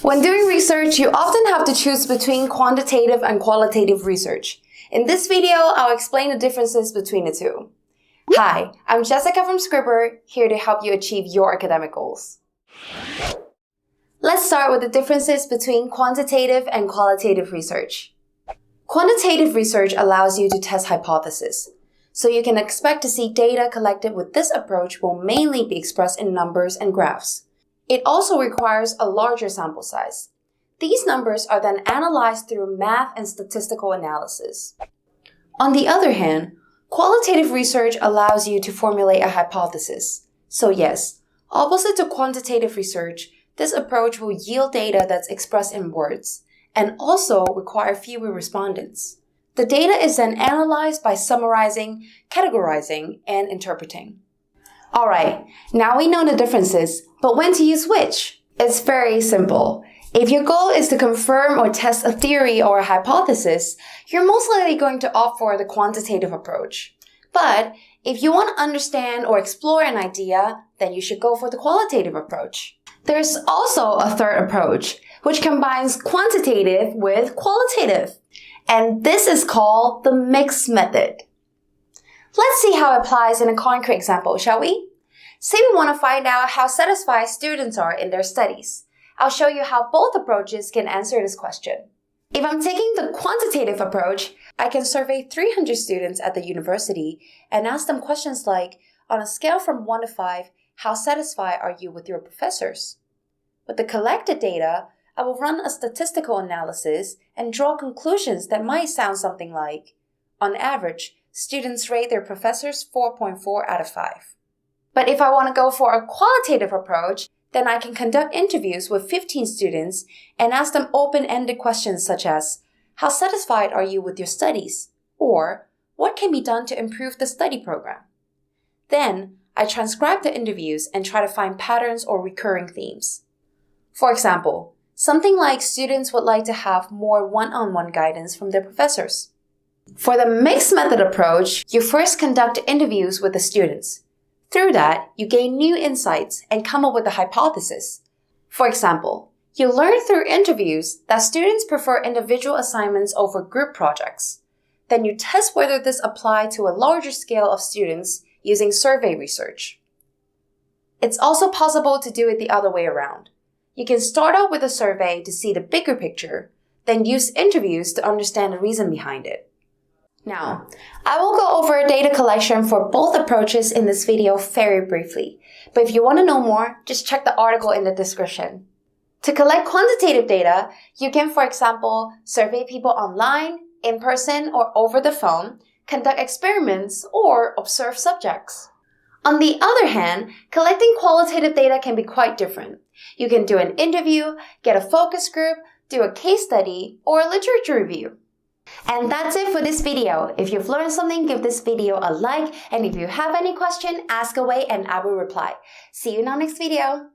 When doing research, you often have to choose between quantitative and qualitative research. In this video, I'll explain the differences between the two. Hi, I'm Jessica from Scribbr, here to help you achieve your academic goals. Let's start with the differences between quantitative and qualitative research. Quantitative research allows you to test hypotheses, so you can expect to see data collected with this approach will mainly be expressed in numbers and graphs. It also requires a larger sample size. These numbers are then analyzed through math and statistical analysis. On the other hand, qualitative research allows you to formulate a hypothesis. So yes, opposite to quantitative research, this approach will yield data that's expressed in words and also require fewer respondents. The data is then analyzed by summarizing, categorizing, and interpreting. Alright, now we know the differences, but when to use which? It's very simple. If your goal is to confirm or test a theory or a hypothesis, you're most likely going to opt for the quantitative approach. But if you want to understand or explore an idea, then you should go for the qualitative approach. There's also a third approach, which combines quantitative with qualitative. And this is called the mixed method. Let's see how it applies in a concrete example, shall we? Say we want to find out how satisfied students are in their studies. I'll show you how both approaches can answer this question. If I'm taking the quantitative approach, I can survey 300 students at the university and ask them questions like, on a scale from 1 to 5, how satisfied are you with your professors? With the collected data, I will run a statistical analysis and draw conclusions that might sound something like, on average, students rate their professors 4.4 out of 5. But if I want to go for a qualitative approach, then I can conduct interviews with 15 students and ask them open-ended questions such as, how satisfied are you with your studies? Or, what can be done to improve the study program? Then, I transcribe the interviews and try to find patterns or recurring themes. For example, something like students would like to have more one-on-one guidance from their professors. For the mixed method approach, you first conduct interviews with the students. Through that, you gain new insights and come up with a hypothesis. For example, you learn through interviews that students prefer individual assignments over group projects. Then you test whether this applies to a larger scale of students using survey research. It's also possible to do it the other way around. You can start out with a survey to see the bigger picture, then use interviews to understand the reason behind it. Now, I will go over data collection for both approaches in this video very briefly, but if you want to know more, just check the article in the description. To collect quantitative data, you can, for example, survey people online, in person, or over the phone, conduct experiments, or observe subjects. On the other hand, collecting qualitative data can be quite different. You can do an interview, get a focus group, do a case study, or a literature review. And that's it for this video. If you've learned something, give this video a like, and if you have any question, ask away and I will reply. See you in our next video.